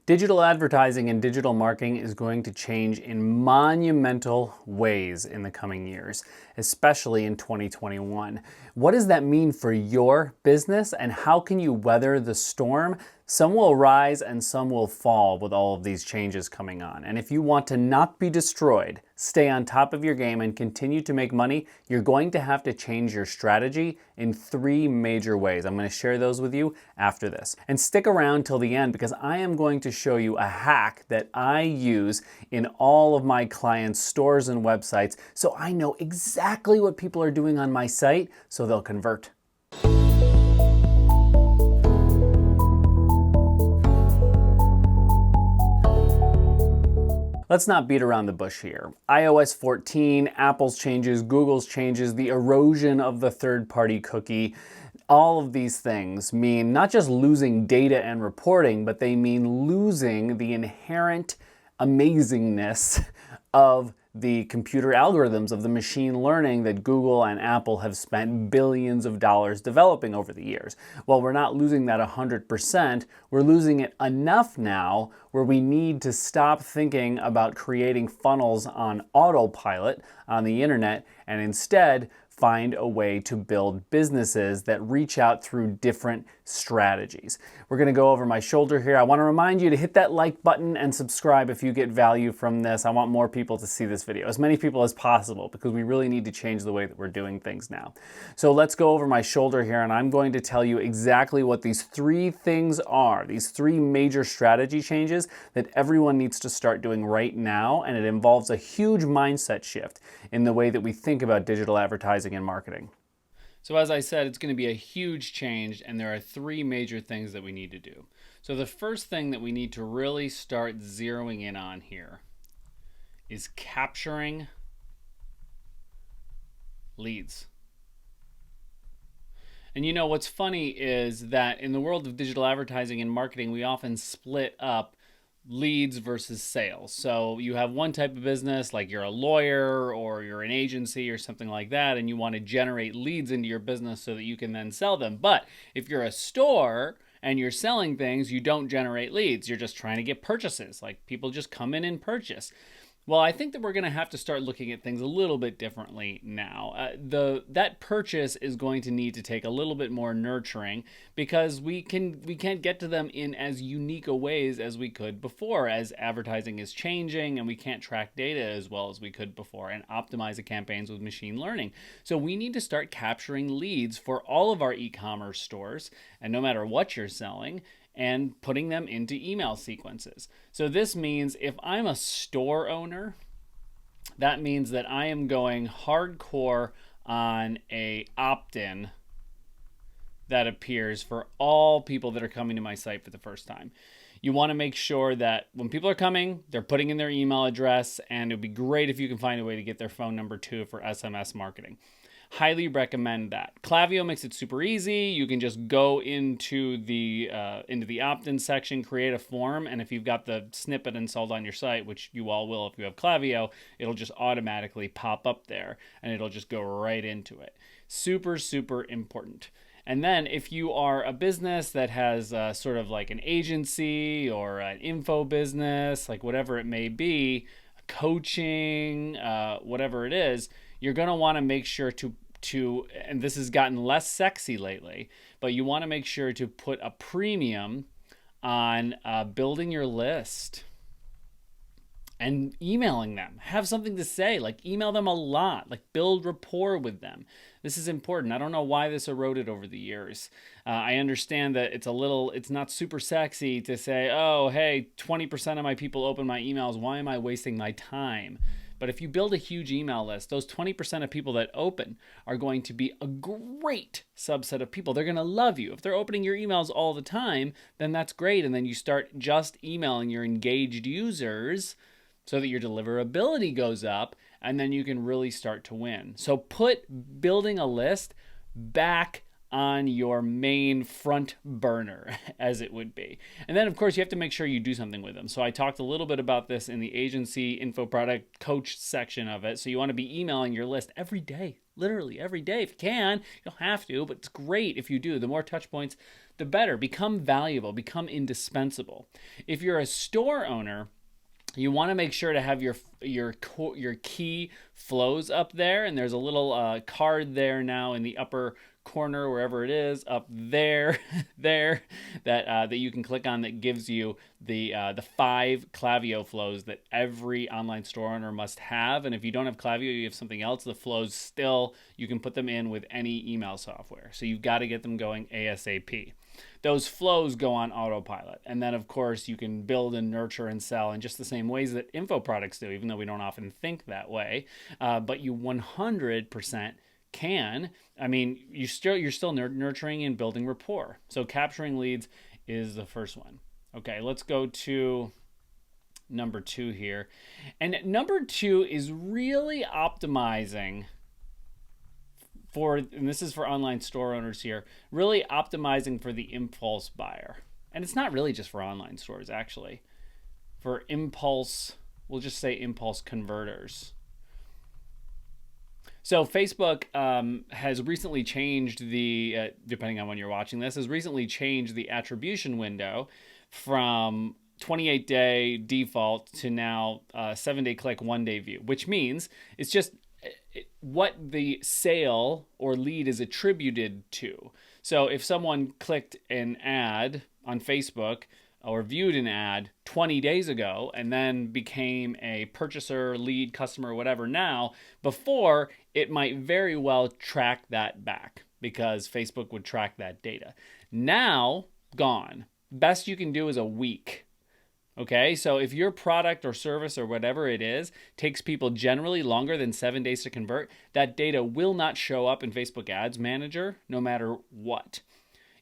Digital advertising and digital marketing is going to change in monumental ways in the coming years, especially in 2021. What does that mean for your business, and how can you weather the storm? Some will rise and some will fall with all of these changes coming on. And if you want to not be destroyed, stay on top of your game, and continue to make money, you're going to have to change your strategy in 3 major ways. I'm going to share those with you after this. And stick around till the end, because I am going to show you a hack that I use in all of my clients' stores and websites, so I know exactly what people are doing on my site so they'll convert. Let's not beat around the bush here. iOS 14, Apple's changes, Google's changes, the erosion of the third-party cookie, all of these things mean not just losing data and reporting, but they mean losing the inherent amazingness of the computer algorithms, of the machine learning that Google and Apple have spent billions of dollars developing over the years. Well, we're not losing that 100%, we're losing it enough now where we need to stop thinking about creating funnels on autopilot on the internet and instead find a way to build businesses that reach out through different strategies. We're going to go over my shoulder here. I want to remind you to hit that like button and subscribe if you get value from this. I want more people to see this video, as many people as possible, because we really need to change the way that we're doing things now. So let's go over my shoulder here, and I'm going to tell you exactly what these 3 things are, these 3 major strategy changes that everyone needs to start doing right now, and it involves a huge mindset shift in the way that we think about digital advertising and marketing. So as I said, it's going to be a huge change, and there are 3 major things that we need to do. So the first thing that we need to really start zeroing in on here is capturing leads. And you know, what's funny is that in the world of digital advertising and marketing, we often split up leads versus sales. So you have one type of business, like you're a lawyer or you're an agency or something like that, and you want to generate leads into your business so that you can then sell them. But if you're a store and you're selling things, you don't generate leads. You're just trying to get purchases. Like, people just come in and purchase. Well, I think that we're going to have to start looking at things a little bit differently now. That purchase is going to need to take a little bit more nurturing, because we can't get to them in as unique a ways as we could before, as advertising is changing and we can't track data as well as we could before and optimize the campaigns with machine learning. So we need to start capturing leads for all of our e-commerce stores, and no matter what you're selling, and putting them into email sequences. So this means if I'm a store owner, that means that I am going hardcore on a opt-in that appears for all people that are coming to my site for the first time. You want to make sure that when people are coming, they're putting in their email address, and it would be great if you can find a way to get their phone number too for SMS marketing. Highly recommend that. Klaviyo makes it super easy. You can just go into the opt-in section, create a form, and if you've got the snippet installed on your site, which you all will if you have Klaviyo, it'll just automatically pop up there, and it'll just go right into it. Super, super important. And then if you are a business that has sort of like an agency or an info business, like whatever it may be, coaching, whatever it is, you're going to want to make sure to, and this has gotten less sexy lately, but you want to make sure to put a premium on building your list and emailing them. Have something to say, like email them a lot, like build rapport with them. This is important. I don't know why this eroded over the years. I understand that it's not super sexy to say, oh, hey, 20% of my people open my emails. Why am I wasting my time? But if you build a huge email list, those 20% of people that open are going to be a great subset of people. They're going to love you. If they're opening your emails all the time, then that's great. And then you start just emailing your engaged users so that your deliverability goes up, and then you can really start to win. So put building a list back on your main front burner, as it would be. And then, of course, you have to make sure you do something with them. So I talked a little bit about this in the agency info product coach section of it. So you want to be emailing your list every day, literally every day. If you can, you don't have to, but it's great if you do. The more touch points, the better. Become valuable, become indispensable. If you're a store owner, you want to make sure to have your key flows up there, and there's a little card there now in the upper corner, wherever it is, up there, that you can click on, that gives you the 5 Klaviyo flows that every online store owner must have. And if you don't have Klaviyo, you have something else. The flows still, you can put them in with any email software. So you've got to get them going ASAP. Those flows go on autopilot. And then, of course, you can build and nurture and sell in just the same ways that info products do, even though we don't often think that way. But you 100% can. I mean, you're still nurturing and building rapport. So capturing leads is the first one. Okay, let's go to number 2 here. And number 2 is really optimizing and this is for online store owners here, really optimizing for the impulse buyer. And it's not really just for online stores, actually. For impulse, we'll just say impulse converters. So Facebook has recently changed depending on when you're watching this, has recently changed the attribution window from 28-day default to now 7-day click, 1-day view, which means it's just what the sale or lead is attributed to. So if someone clicked an ad on Facebook or viewed an ad 20 days ago and then became a purchaser, lead, customer, whatever now, before, it might very well track that back because Facebook would track that data. Now, gone. Best you can do is a week. Okay, so if your product or service or whatever it is takes people generally longer than 7 days to convert, that data will not show up in Facebook Ads Manager no matter what.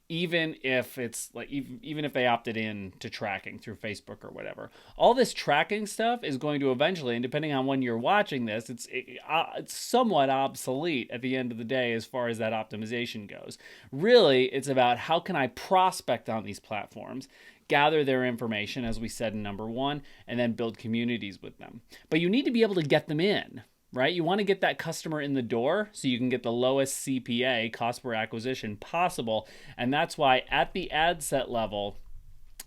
Even if they opted in to tracking through Facebook or whatever. All this tracking stuff is going to eventually, and depending on when you're watching this, it's somewhat obsolete at the end of the day as far as that optimization goes. Really, it's about how can I prospect on these platforms, gather their information, as we said in number 1, and then build communities with them. But you need to be able to get them in, right? You want to get that customer in the door so you can get the lowest CPA, cost per acquisition, possible. And that's why at the ad set level,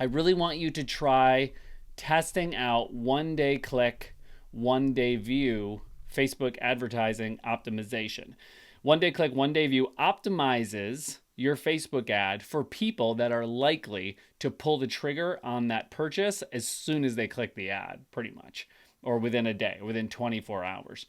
I really want you to try testing out 1-day click, 1-day view Facebook advertising optimization. 1-day click, 1-day view optimizes your Facebook ad for people that are likely to pull the trigger on that purchase as soon as they click the ad, pretty much, or within a day, within 24 hours,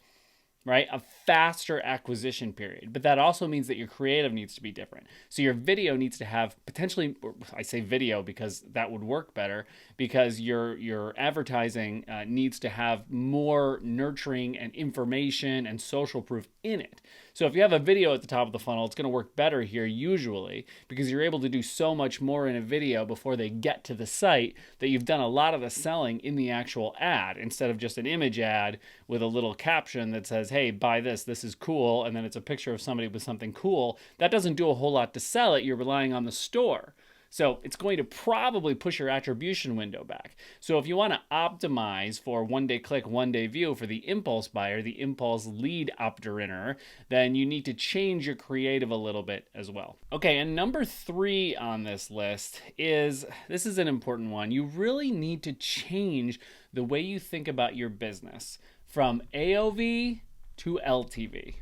right? A faster acquisition period. But that also means that your creative needs to be different. So your video needs to have potentially, I say video because that would work better, because your advertising needs to have more nurturing and information and social proof in it. So if you have a video at the top of the funnel, it's going to work better here usually because you're able to do so much more in a video before they get to the site that you've done a lot of the selling in the actual ad instead of just an image ad with a little caption that says, hey, buy this, this is cool, and then it's a picture of somebody with something cool. That doesn't do a whole lot to sell it. You're relying on the store. So it's going to probably push your attribution window back. So if you want to optimize for 1-day click, 1-day view for the impulse buyer, the impulse lead opter-inner, then you need to change your creative a little bit as well. Okay, and number 3 on this list this is an important one. You really need to change the way you think about your business from AOV to LTV.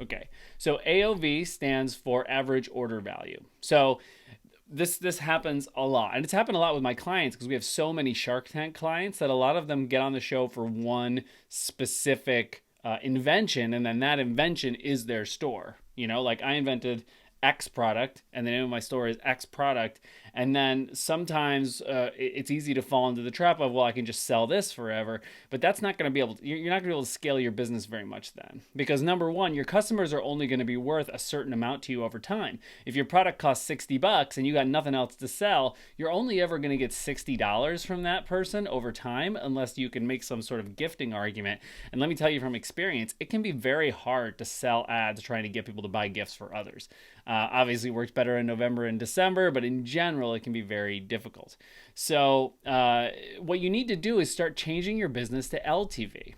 Okay, so AOV stands for average order value. So this happens a lot, and it's happened a lot with my clients because we have so many Shark Tank clients that a lot of them get on the show for one specific invention, and then that invention is their store. You know, like I invented X product, and the name of my store is X product, And then sometimes it's easy to fall into the trap of, well, I can just sell this forever. But that's not going to be able to, you're not going to be able to scale your business very much then. Because number one, your customers are only going to be worth a certain amount to you over time. If your product costs $60 and you got nothing else to sell, you're only ever going to get $60 from that person over time, unless you can make some sort of gifting argument. And let me tell you from experience, it can be very hard to sell ads trying to get people to buy gifts for others. Obviously, it works better in November and December, but in general, it can be very difficult. So what you need to do is start changing your business to LTV.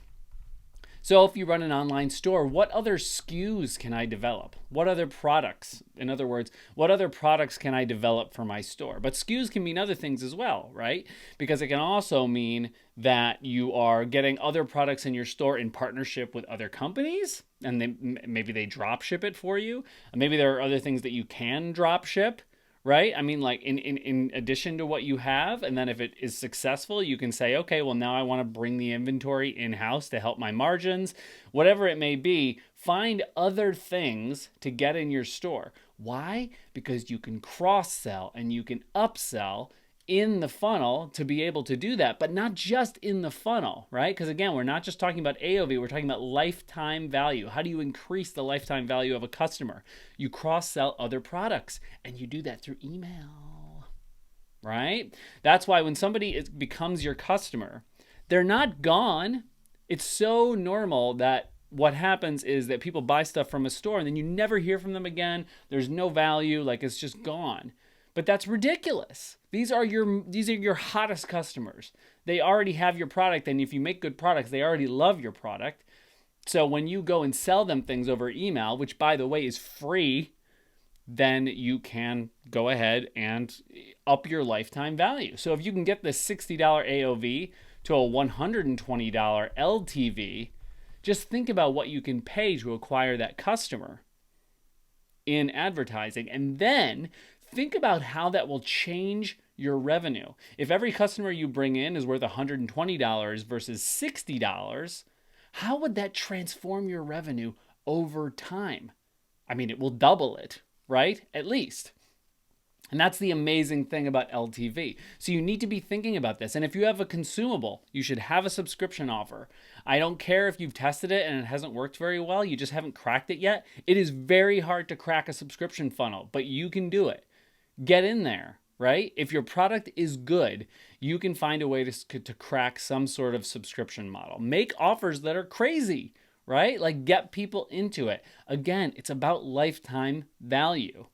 So if you run an online store, what other SKUs can I develop? What other products? In other words, what other products can I develop for my store? But SKUs can mean other things as well, right? Because it can also mean that you are getting other products in your store in partnership with other companies, and maybe they drop ship it for you. Maybe there are other things that you can drop ship. Right? I mean, like in addition to what you have, and then if it is successful, you can say, okay, well, now I want to bring the inventory in-house to help my margins, whatever it may be. Find other things to get in your store. Why? Because you can cross-sell and you can upsell in the funnel to be able to do that, but not just in the funnel, right? Because again, we're not just talking about AOV, we're talking about lifetime value. How do you increase the lifetime value of a customer? You cross-sell other products, and you do that through email, right? That's why when somebody becomes your customer, they're not gone. It's so normal that what happens is that people buy stuff from a store and then you never hear from them again. There's no value, like it's just gone. But that's ridiculous. These are your hottest customers. They already have your product, and if you make good products, they already love your product. So when you go and sell them things over email, which by the way is free, then you can go ahead and up your lifetime value. So if you can get this $60 AOV to a $120 LTV, just think about what you can pay to acquire that customer in advertising, and then think about how that will change your revenue. If every customer you bring in is worth $120 versus $60, how would that transform your revenue over time? I mean, it will double it, right? At least. And that's the amazing thing about LTV. So you need to be thinking about this. And if you have a consumable, you should have a subscription offer. I don't care if you've tested it and it hasn't worked very well, you just haven't cracked it yet. It is very hard to crack a subscription funnel, but you can do it. Get in there, right? If your product is good, you can find a way to crack some sort of subscription model. Make offers that are crazy, right? Like get people into it. Again, it's about lifetime value.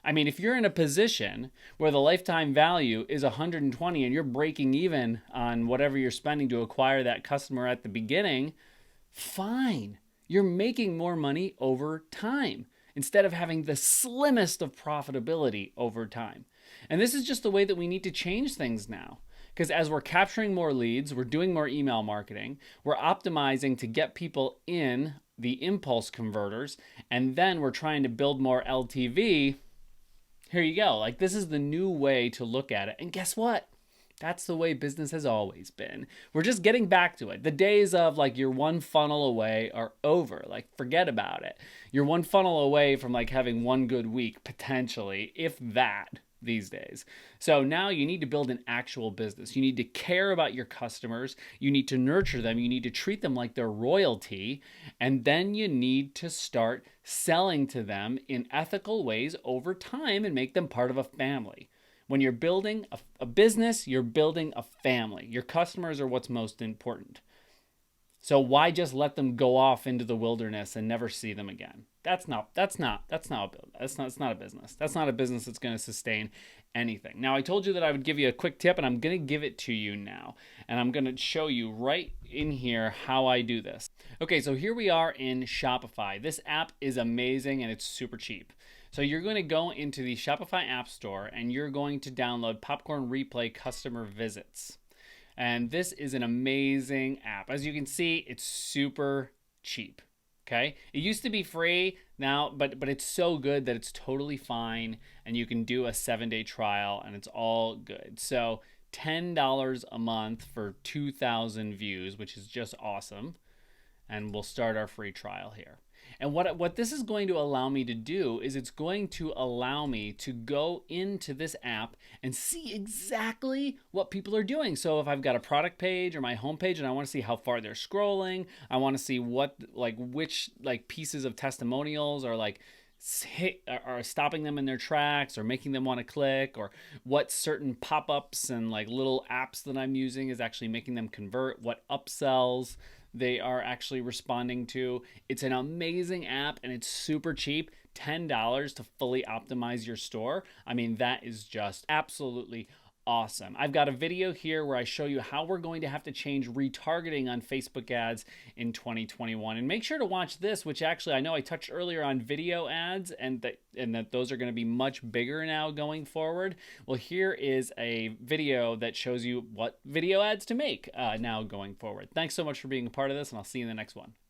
I mean, if you're in a position where the lifetime value is 120 and you're breaking even on whatever you're spending to acquire that customer at the beginning, fine. You're making more money over time, instead of having the slimmest of profitability over time. And this is just the way that we need to change things now. Because as we're capturing more leads, we're doing more email marketing, we're optimizing to get people in the impulse converters, and then we're trying to build more LTV. Here you go. Like, this is the new way to look at it. And guess what? That's the way business has always been. We're just getting back to it. The days of like you're one funnel away are over. Like, forget about it. You're one funnel away from like having one good week, potentially, if that, these days. So now you need to build an actual business. You need to care about your customers. You need to nurture them. You need to treat them like they're royalty. And then you need to start selling to them in ethical ways over time and make them part of a family. When you're building a business, you're building a family. Your customers are what's most important. So why just let them go off into the wilderness and never see them again? That's not a business. That's not a business that's going to sustain anything. Now, I told you that I would give you a quick tip, and I'm going to give it to you now. And I'm going to show you right in here how I do this. Okay, so here we are in Shopify. This app is amazing and it's super cheap. So you're going to go into the Shopify App Store and you're going to download Popcorn Replay Customer Visits. And this is an amazing app. As you can see, it's super cheap. Okay? It used to be free now, but it's so good that it's totally fine, and you can do a 7-day trial and it's all good. So $10 a month for 2,000 views, which is just awesome. And we'll start our free trial here. And what this is going to allow me to do is it's going to allow me to go into this app and see exactly what people are doing. So if I've got a product page or my homepage and I want to see how far they're scrolling, I want to see what like which like pieces of testimonials are like are stopping them in their tracks or making them want to click, or what certain pop-ups and like little apps that I'm using is actually making them convert, what upsells they are actually responding to. It's an amazing app and it's super cheap. $10 to fully optimize your store. I mean, that is just absolutely awesome. I've got a video here where I show you how we're going to have to change retargeting on Facebook ads in 2021. And make sure to watch this, which actually I know I touched earlier on video ads and that those are going to be much bigger now going forward. Well, here is a video that shows you what video ads to make now going forward. Thanks so much for being a part of this, and I'll see you in the next one.